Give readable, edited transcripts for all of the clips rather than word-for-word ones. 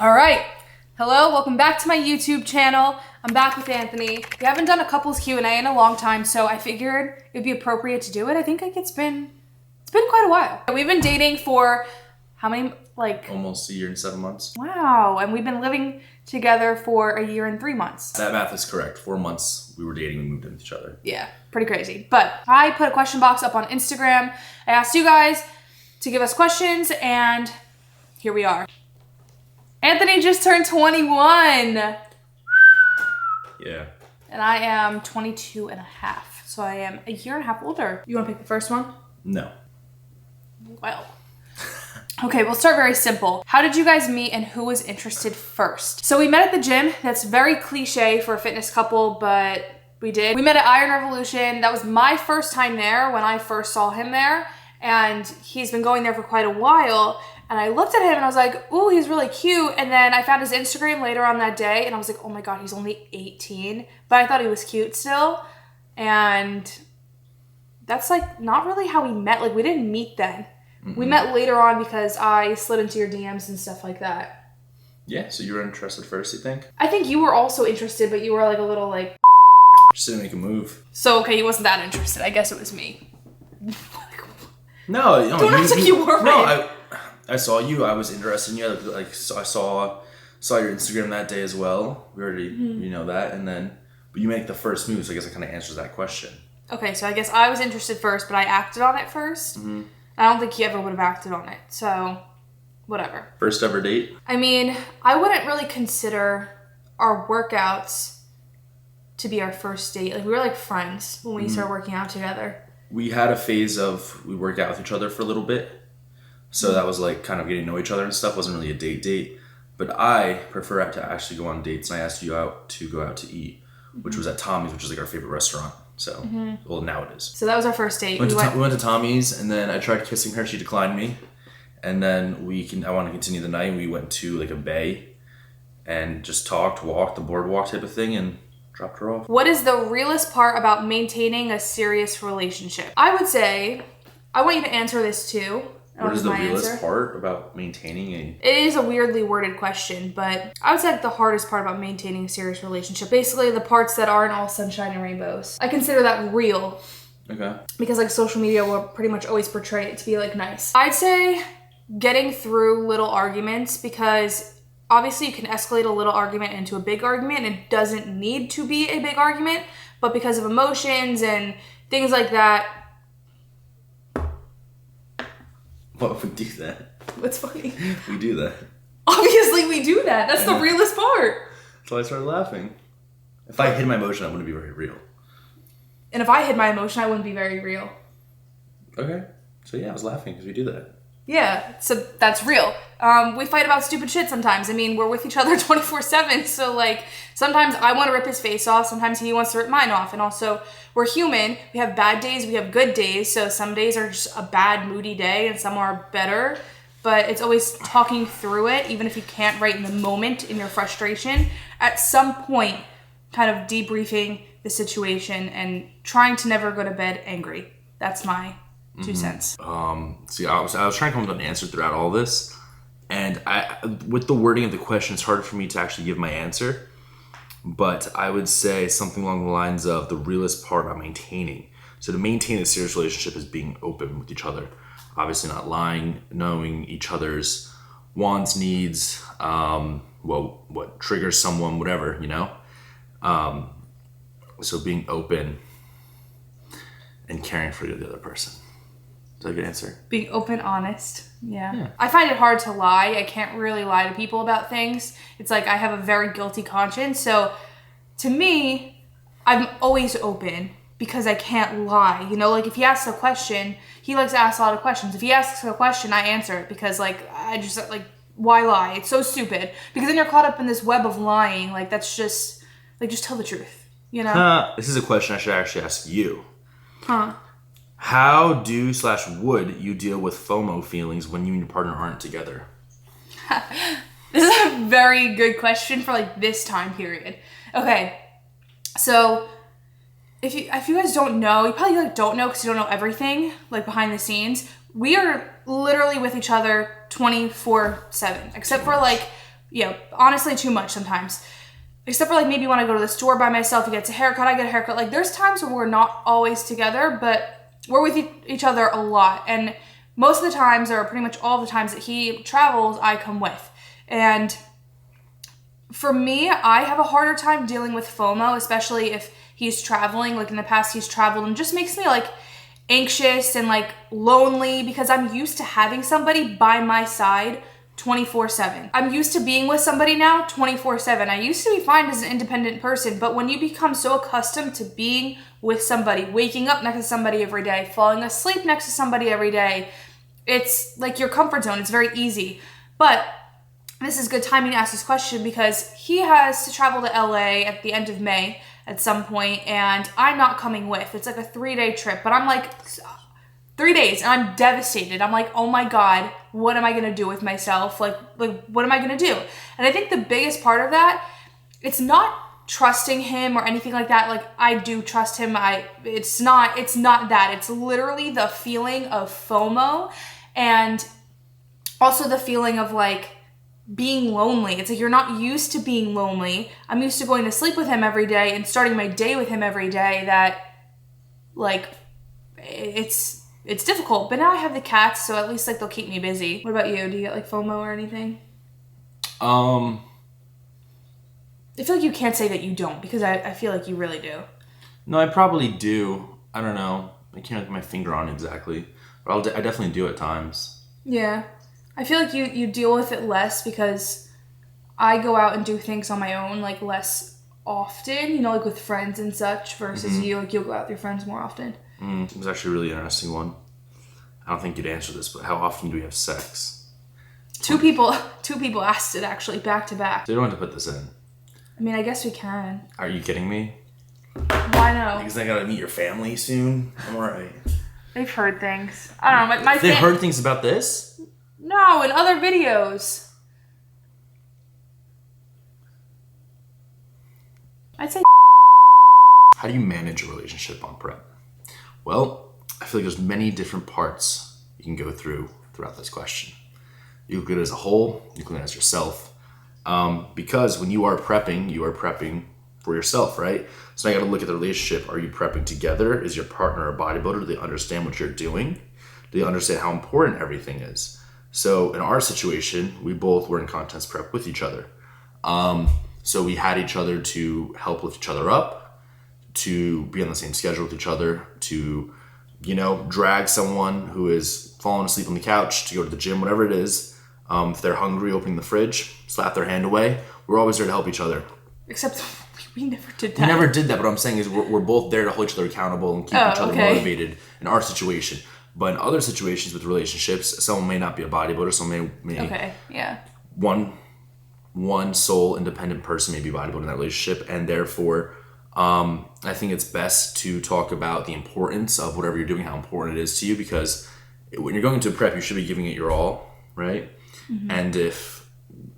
All right. Hello, welcome back to my YouTube channel. I'm back with Anthony. We haven't done a couples Q&A in a long time, so I figured it'd be appropriate to do it. I think it's been quite a while. We've been dating for how many, almost a year and 7 months. Wow, and we've been living together for a year and 3 months. That math is correct. 4 months we were dating, we moved in with each other. Yeah, pretty crazy. But I put a question box up on Instagram. I asked you guys to give us questions, and here we are. Anthony just turned 21. Yeah. And I am 22 and a half. So I am a year and a half older. You want to pick the first one? No. Well. Okay, we'll start very simple. How did you guys meet and who was interested first? So we met at the gym. That's very cliche for a fitness couple, but we did. We met at Iron Revolution. That was my first time there when I first saw him there. And he's been going there for quite a while. And I looked at him and I was like, ooh, he's really cute. And then I found his Instagram later on that day and I was like, oh my God, he's only 18. But I thought he was cute still. And that's like not really how we met. Like we didn't meet then. Mm-hmm. We met later on because I slid into your DMs and stuff like that. Yeah, so you were interested first, you think? I think you were also interested, but you were like a little like... Just didn't make a move. So, okay, he wasn't that interested. I guess it was me. No, don't act like you were. No, I saw you. I was interested in you. I saw your Instagram that day as well. We already you know that, and then but you make the first move, so I guess it kind of answers that question. Okay, so I guess I was interested first, but I acted on it first. Mm-hmm. I don't think he ever would have acted on it, so whatever. First ever date? I mean, I wouldn't really consider our workouts to be our first date. Like we were like friends when we started working out together. We had a phase of we worked out with each other for a little bit. So that was like kind of getting to know each other and stuff. Wasn't really a date. But I prefer to actually go on dates. And I asked you out to go out to eat, which was at Tommy's, which is like our favorite restaurant. So, well, now it is. So that was our first date. We went to Tommy's and then I tried kissing her. She declined me. And then I want to continue the night. We went to like a bay and just walked the boardwalk type of thing and dropped her off. What is the realest part about maintaining a serious relationship? I would say, I want you to answer this too. What is the realest part about maintaining a... It is a weirdly worded question, but I would say the hardest part about maintaining a serious relationship. Basically, the parts that aren't all sunshine and rainbows. I consider that real. Okay. Because like social media will pretty much always portray it to be like nice. I'd say getting through little arguments, because obviously you can escalate a little argument into a big argument and it doesn't need to be a big argument, but because of emotions and things like that. What if we do that? What's funny? We do that. Obviously we do that. That's the realest part. That's why I started laughing. If I hid my emotion, I wouldn't be very real. And if I hid my emotion, I wouldn't be very real. Okay. So yeah, I was laughing because we do that. Yeah, so that's real. We fight about stupid shit sometimes. I mean, we're with each other 24/7, so like sometimes I want to rip his face off, sometimes he wants to rip mine off, and also we're human. We have bad days, we have good days, so some days are just a bad moody day and some are better, but it's always talking through it, even if you can't right in the moment in your frustration. At some point, kind of debriefing the situation and trying to never go to bed angry. That's my 2 cents. See, I was trying to come up with an answer throughout all this, and with the wording of the question, it's hard for me to actually give my answer, but I would say something along the lines of the realest part about maintaining. So to maintain a serious relationship is being open with each other, obviously not lying, knowing each other's wants, needs, what triggers someone, whatever, you know? So being open and caring for the other person. Is that a good answer? Being open, honest. Yeah. I find it hard to lie. I can't really lie to people about things. It's like I have a very guilty conscience. So to me, I'm always open because I can't lie. You know, like if he asks a question, he likes to ask a lot of questions. If he asks a question, I answer it because like I just like, why lie? It's so stupid. Because then you're caught up in this web of lying. Like that's just, like just tell the truth, you know? This is a question I should actually ask you. How would you deal with FOMO feelings when you and your partner aren't together? This is a very good question for like this time period. Okay, so if you guys don't know, you probably like don't know because you don't know everything like behind the scenes. We are literally with each other 24/7, except for like honestly too much sometimes. Except for like maybe when I go to the store by myself, he gets a haircut, I get a haircut. Like there's times when we're not always together, but we're with each other a lot. And most of the times, or pretty much all the times that he travels, I come with. And for me, I have a harder time dealing with FOMO, especially if he's traveling. Like in the past, he's traveled and just makes me like anxious and like lonely because I'm used to having somebody by my side 24/7. I'm used to being with somebody now 24/7. I used to be fine as an independent person, but when you become so accustomed to being with somebody, waking up next to somebody every day, falling asleep next to somebody every day, it's like your comfort zone. It's very easy. But this is good timing to ask this question because he has to travel to LA at the end of May at some point, and I'm not coming with. It's like a 3-day trip, but I'm like 3 days and I'm devastated. I'm like, oh my God, what am I gonna do with myself? Like what am I gonna do? And I think the biggest part of that, it's not trusting him or anything like that. Like I do trust him. It's not that. It's literally the feeling of FOMO and also the feeling of like being lonely. It's like you're not used to being lonely. I'm used to going to sleep with him every day and starting my day with him every day. That like it's difficult, but now I have the cats, so at least like they'll keep me busy. What about you? Do you get like FOMO or anything? I feel like you can't say that you don't because I feel like you really do. No, I probably do. I don't know. I can't put my finger on it exactly, but I definitely do at times. Yeah. I feel like you deal with it less because I go out and do things on my own like less often, you know, like with friends and such versus you, like you'll go out with your friends more often. It was actually a really interesting one. I don't think you'd answer this, but how often do we have sex? Two people asked it actually back to back. So you don't have to put this in. I mean, I guess we can. Are you kidding me? Why no? Because I gotta meet your family soon. I'm alright. They've heard things. I don't know. They've heard things about this? No, in other videos. I'd say. How do you manage a relationship on prep? Well, I feel like there's many different parts you can go through throughout this question. You look at it as a whole, you look at it as yourself. Because when you are prepping for yourself, right? So I gotta look at the relationship. Are you prepping together? Is your partner a bodybuilder? Do they understand what you're doing? Do they understand how important everything is? So in our situation, we both were in contest prep with each other. So we had each other to help lift each other up, to be on the same schedule with each other, to, you know, drag someone who is falling asleep on the couch to go to the gym, whatever it is. If they're hungry, opening the fridge, slap their hand away. We're always there to help each other. Except we never did that. We never did that, but what I'm saying is we're both there to hold each other accountable and keep each other motivated in our situation. But in other situations with relationships, someone may not be a bodybuilder, someone may one sole independent person may be bodybuilding in that relationship, and therefore I think it's best to talk about the importance of whatever you're doing, how important it is to you, because when you're going into a prep, you should be giving it your all, right? Mm-hmm. And if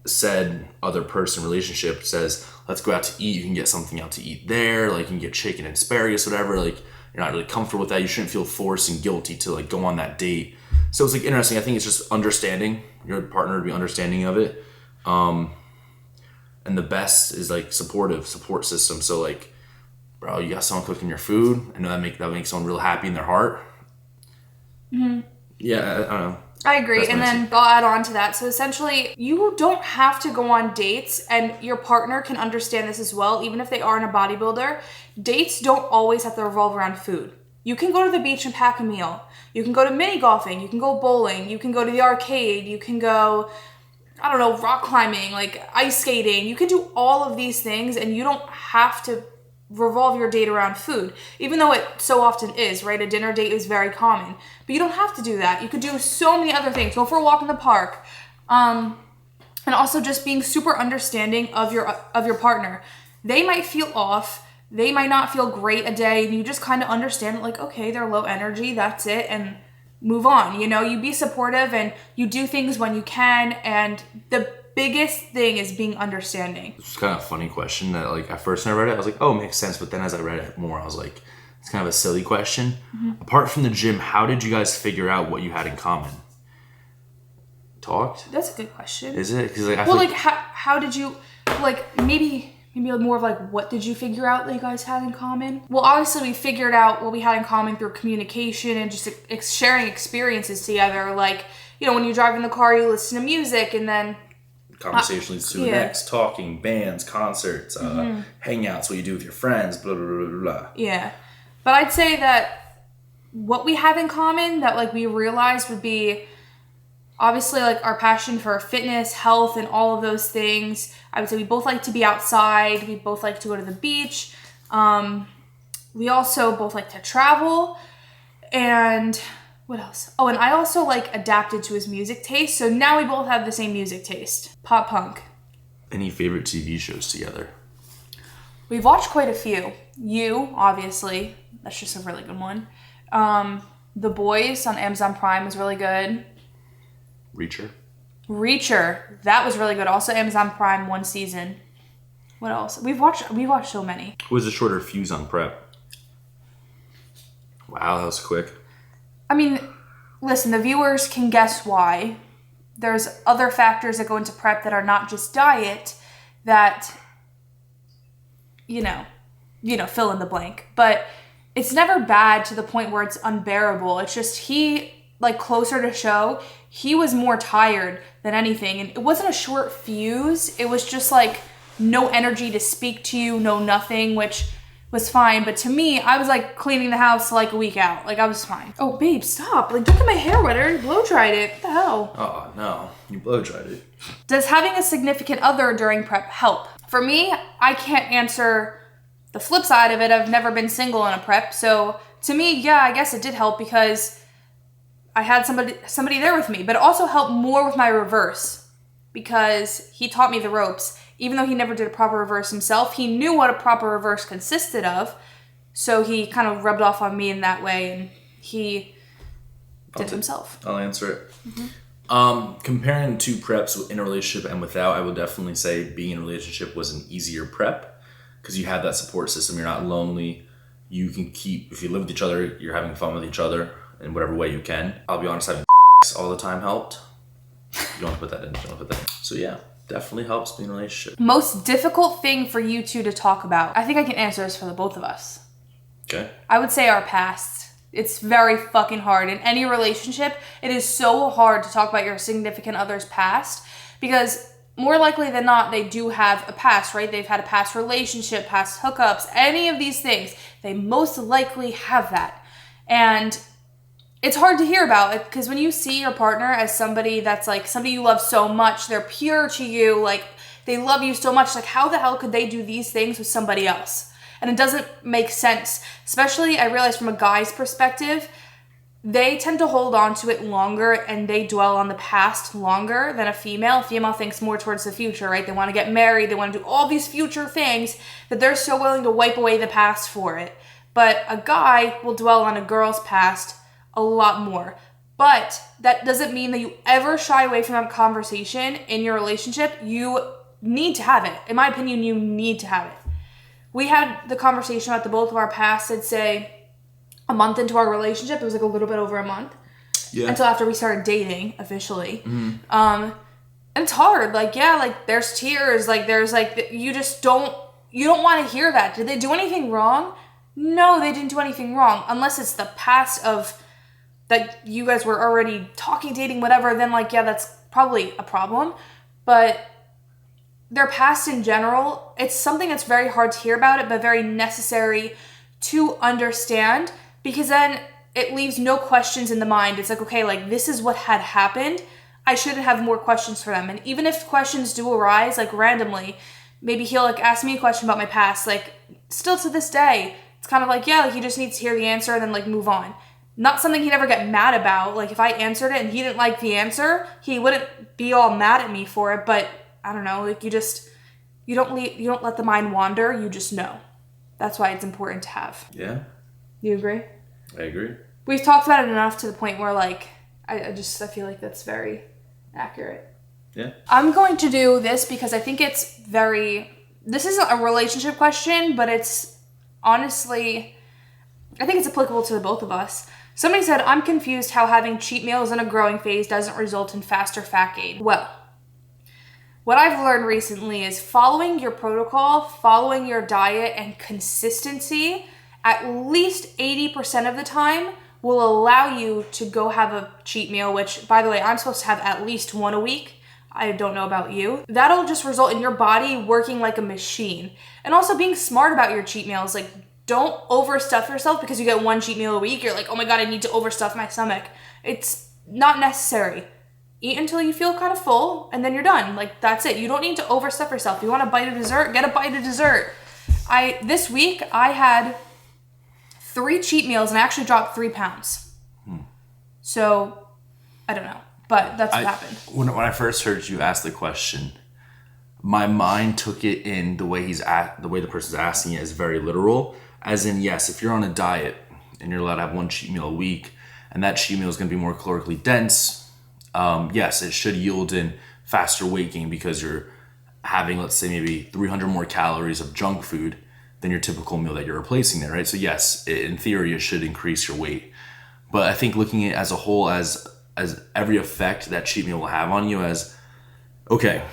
said other person relationship says, let's go out to eat, you can get something out to eat there, like you can get chicken and asparagus, whatever, like you're not really comfortable with that, you shouldn't feel forced and guilty to like go on that date. So it's like interesting. I think it's just understanding your partner, to be understanding of it. And the best is like support system. So like, bro, you got someone cooking your food. I know that makes someone real happy in their heart. Mm-hmm. Yeah, I don't know. I agree. And then I'll add on to that. So essentially, you don't have to go on dates, and your partner can understand this as well, even if they aren't a bodybuilder. Dates don't always have to revolve around food. You can go to the beach and pack a meal. You can go to mini golfing. You can go bowling. You can go to the arcade. You can go, I don't know, rock climbing, like ice skating. You can do all of these things, and you don't have to revolve your date around food, even though it so often is, right? A dinner date is very common, but you don't have to do that. You could do so many other things. Go for a walk in the park, and also just being super understanding of your partner. They might feel off. They might not feel great a day, and you just kind of understand, like, okay, they're low energy. That's it, and move on. You know, you be supportive and you do things when you can, and the biggest thing is being understanding. It's kind of a funny question that, like, at first when I read it, I was like, oh, it makes sense. But then as I read it more, I was like, it's kind of a silly question. Mm-hmm. Apart from the gym, how did you guys figure out what you had in common? talked? That's a good question. Is it? Because like, I well, feel like how did you like maybe more of like what did you figure out that you guys had in common? Well, obviously we figured out what we had in common through communication and just sharing experiences together. Like, you know, when you drive in the car, you listen to music, and then conversation leads to the next, talking, bands, concerts, hangouts, what you do with your friends, blah, blah, blah, blah, blah. Yeah. But I'd say that what we have in common that like we realized would be obviously like our passion for fitness, health, and all of those things. I would say we both like to be outside. We both like to go to the beach. We also both like to travel. And what else? Oh, and I also like adapted to his music taste. So now we both have the same music taste. Pop punk. Any favorite TV shows together? We've watched quite a few. You, obviously. That's just a really good one. The Boys on Amazon Prime was really good. Reacher. That was really good. Also Amazon Prime, 1 season. What else? We've watched so many. Who was a shorter fuse on prep? Wow, that was quick. I mean, listen, the viewers can guess why. There's other factors that go into prep that are not just diet that, you know, fill in the blank. But it's never bad to the point where it's unbearable. It's just he, like, closer to show, he was more tired than anything. And it wasn't a short fuse. It was just, like, no energy to speak to you, no nothing, which was fine. But to me, I was, like, cleaning the house, like, a week out. Like, I was fine. Oh, babe, stop. Like, don't get my hair wet. I already blow-dried it. What the hell? Oh, no. You blow-dried it. Does having a significant other during prep help? For me, I can't answer the flip side of it. I've never been single in a prep. So, to me, yeah, I guess it did help because I had somebody there with me. But it also helped more with my reverse because he taught me the ropes. Even though he never did a proper reverse himself, he knew what a proper reverse consisted of. So he kind of rubbed off on me in that way, and he did it himself. I'll answer it. Mm-hmm. Comparing two preps in a relationship and without, I would definitely say being in a relationship was an easier prep because you have that support system. You're not lonely. You can if you live with each other, you're having fun with each other in whatever way you can. I'll be honest, having all the time helped. You don't have to put that in. So yeah. Definitely helps being in a relationship. Most difficult thing for you two to talk about. I think I can answer this for the both of us. Okay. I would say our past. It's very fucking hard. In any relationship, it is so hard to talk about your significant other's past because more likely than not, they do have a past, right? They've had a past relationship, past hookups, any of these things. They most likely have that. And it's hard to hear about it because when you see your partner as somebody that's like somebody you love so much, they're pure to you, like they love you so much, like how the hell could they do these things with somebody else? And it doesn't make sense. Especially, I realize from a guy's perspective, they tend to hold on to it longer and they dwell on the past longer than a female. A female thinks more towards the future, right? They want to get married, they want to do all these future things that they're so willing to wipe away the past for it. But a guy will dwell on a girl's past a lot more. But that doesn't mean that you ever shy away from that conversation in your relationship. You need to have it. In my opinion, you need to have it. We had the conversation about the both of our past, I'd say a month into our relationship. It was like a little bit over a month. Yeah. Until after we started dating officially. Mm-hmm. And it's hard. Like, yeah, like there's tears. Like there's like, you don't want to hear that. Did they do anything wrong? No, they didn't do anything wrong. Unless it's the past of that you guys were already talking, dating, whatever, then like, yeah, that's probably a problem. But their past in general, it's something that's very hard to hear about it, but very necessary to understand because then it leaves no questions in the mind. It's like, okay, like this is what had happened. I shouldn't have more questions for them. And even if questions do arise, like randomly, maybe he'll like ask me a question about my past, like still to this day, it's kind of like, yeah, like he just needs to hear the answer and then like move on. Not something he'd ever get mad about. Like if I answered it and he didn't like the answer, he wouldn't be all mad at me for it. But I don't know, like you don't let the mind wander. You just know. That's why it's important to have. Yeah. You agree? I agree. We've talked about it enough to the point where like I feel like that's very accurate. Yeah. I'm going to do this because I think this isn't a relationship question, but it's honestly, I think it's applicable to the both of us. Somebody said, I'm confused how having cheat meals in a growing phase doesn't result in faster fat gain. Well, what I've learned recently is following your protocol, following your diet, and consistency at least 80% of the time will allow you to go have a cheat meal, which, by the way, I'm supposed to have at least one a week. I don't know about you. That'll just result in your body working like a machine. And also being smart about your cheat meals. Like, don't overstuff yourself because you get one cheat meal a week. You're like, oh my God, I need to overstuff my stomach. It's not necessary. Eat until you feel kind of full and then you're done. Like, that's it. You don't need to overstuff yourself. You want a bite of dessert? Get a bite of dessert. This week I had 3 cheat meals and I actually dropped 3 pounds. So I don't know, but that's what happened. When I first heard you ask the question, my mind took it in the way the person's asking it is very literal. As in, yes, if you're on a diet and you're allowed to have 1 cheat meal a week, and that cheat meal is going to be more calorically dense, yes, it should yield in faster weight gain because you're having, let's say, maybe 300 more calories of junk food than your typical meal that you're replacing there, right? So yes, in theory, it should increase your weight. But I think looking at it as a whole, as every effect that cheat meal will have on you, as, okay,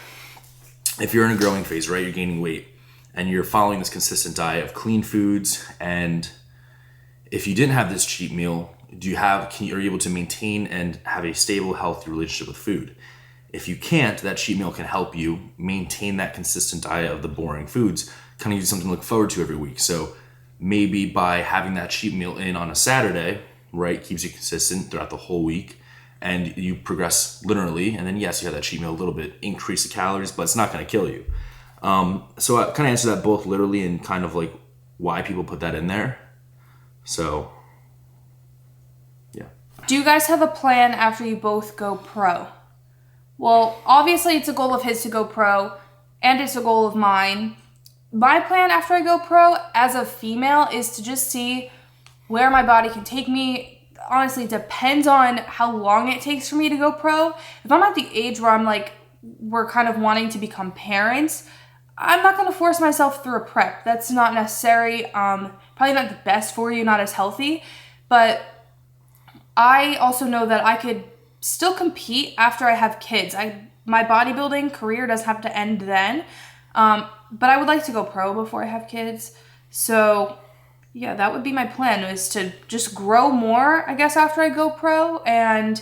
if you're in a growing phase, right, you're gaining weight, and you're following this consistent diet of clean foods, and if you didn't have this cheat meal, are you able to maintain and have a stable, healthy relationship with food? If you can't, that cheat meal can help you maintain that consistent diet of the boring foods, kind of give you something to look forward to every week. So maybe by having that cheat meal in on a Saturday, right, keeps you consistent throughout the whole week, and you progress linearly, and then yes, you have that cheat meal a little bit, increase the calories, but it's not going to kill you. So I kind of answer that both literally and kind of like why people put that in there. So, yeah. Do you guys have a plan after you both go pro? Well, obviously it's a goal of his to go pro, and it's a goal of mine. My plan after I go pro as a female is to just see where my body can take me. Honestly, it depends on how long it takes for me to go pro. If I'm at the age where we're kind of wanting to become parents, I'm not going to force myself through a prep. That's not necessary. Probably not the best for you, not as healthy. But I also know that I could still compete after I have kids. My bodybuilding career doesn't have to end then. But I would like to go pro before I have kids. So yeah, that would be my plan, is to just grow more, I guess, after I go pro and,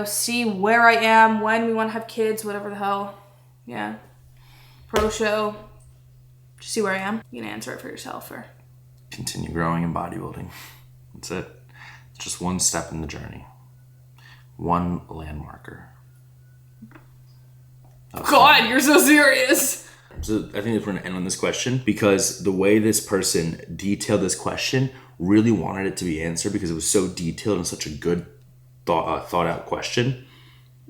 see where I am, when we want to have kids, whatever the hell. Yeah. Pro show. Just see where I am. You can answer it for yourself or Continue growing in bodybuilding. That's it. It's just one step in the journey. One landmarker. God, you're so serious. So I think if we're going to end on this question, because the way this person detailed this question, really wanted it to be answered because it was so detailed and such a good thought out question.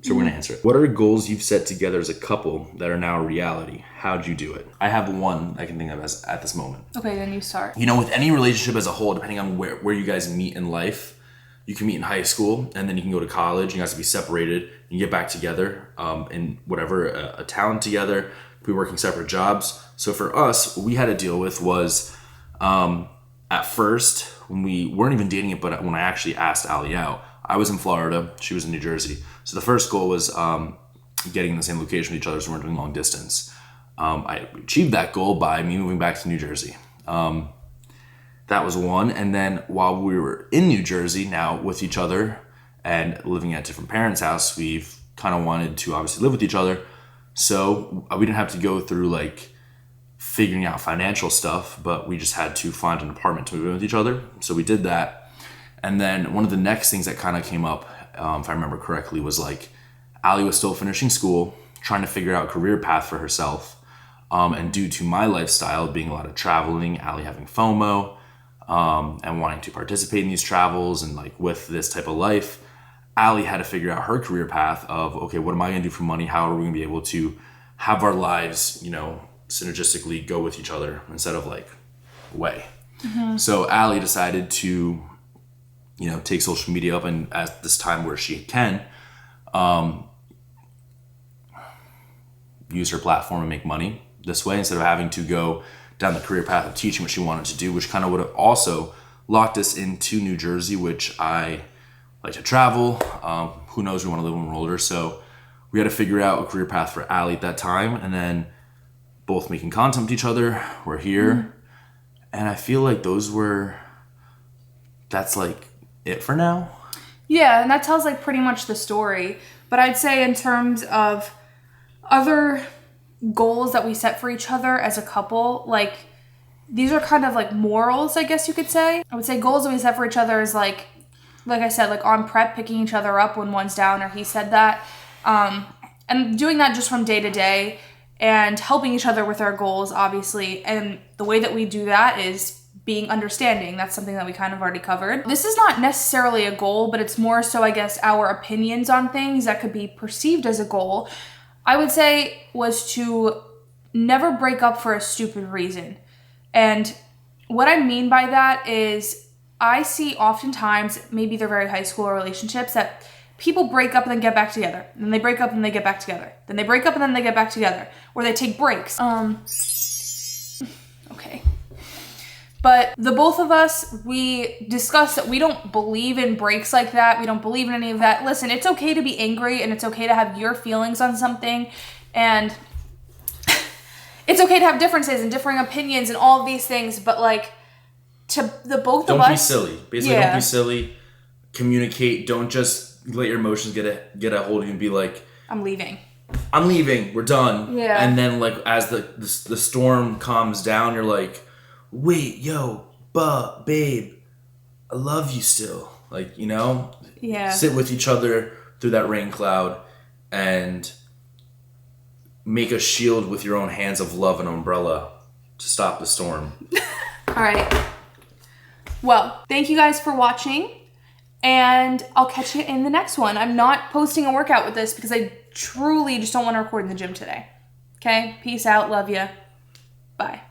So we're going to answer it. What are goals you've set together as a couple that are now a reality? How'd you do it? I have one I can think of at this moment. Okay, then you start. With any relationship as a whole, depending on where you guys meet in life, you can meet in high school and then you can go to college. You guys will be separated. You get back together in whatever, a town together. Be working separate jobs. So for us, what we had to deal with was at first, when we weren't even dating it, but when I actually asked Allie out, I was in Florida, she was in New Jersey. So the first goal was getting in the same location with each other, so we're doing long distance. I achieved that goal by me moving back to New Jersey. That was one. And then while we were in New Jersey now with each other and living at different parents' house, we've kind of wanted to obviously live with each other. So we didn't have to go through figuring out financial stuff, but we just had to find an apartment to move in with each other. So we did that. And then one of the next things that kind of came up, if I remember correctly, was Allie was still finishing school, trying to figure out a career path for herself. And due to my lifestyle being a lot of traveling, Allie having FOMO, and wanting to participate in these travels and with this type of life, Allie had to figure out her career path of, okay, what am I going to do for money? How are we going to be able to have our lives, synergistically go with each other instead of away? Mm-hmm. So Allie decided to, take social media up and at this time where she can, use her platform and make money this way instead of having to go down the career path of teaching what she wanted to do, which kind of would have also locked us into New Jersey, which I like to travel. Who knows, we want to live when we're older. So we had to figure out a career path for Allie at that time. And then both making content with each other. We're here. Mm-hmm. And I feel like that's like it for now. Yeah, and that tells like pretty much the story. But I'd say in terms of other goals that we set for each other as a couple, like these are kind of like morals, I guess you could say. I would say goals that we set for each other is like I said, like on prep, picking each other up when one's down, or he said that. And doing that just from day to day and helping each other with our goals, obviously. And the way that we do that is being understanding. That's something that we kind of already covered. This is not necessarily a goal, but it's more so, I guess, our opinions on things that could be perceived as a goal. I would say was to never break up for a stupid reason. And what I mean by that is I see oftentimes, maybe they're very high school relationships, that people break up and then get back together. And then they break up and they get back together. Then they break up and then they get back together. Or they take breaks. Okay. But the both of us, we discussed that we don't believe in breaks like that. We don't believe in any of that. Listen, it's okay to be angry and it's okay to have your feelings on something. And it's okay to have differences and differing opinions and all of these things. But like, to the both of us... Don't be silly. Basically, Don't be silly. Communicate. Don't just let your emotions get a hold of you and be like... I'm leaving. We're done. Yeah. And then like as the storm calms down, you're like... Wait, yo, babe, I love you still. Like, you know? Yeah. Sit with each other through that rain cloud and make a shield with your own hands of love and umbrella to stop the storm. All right. Well, thank you guys for watching, and I'll catch you in the next one. I'm not posting a workout with this because I truly just don't want to record in the gym today. Okay? Peace out. Love you. Bye.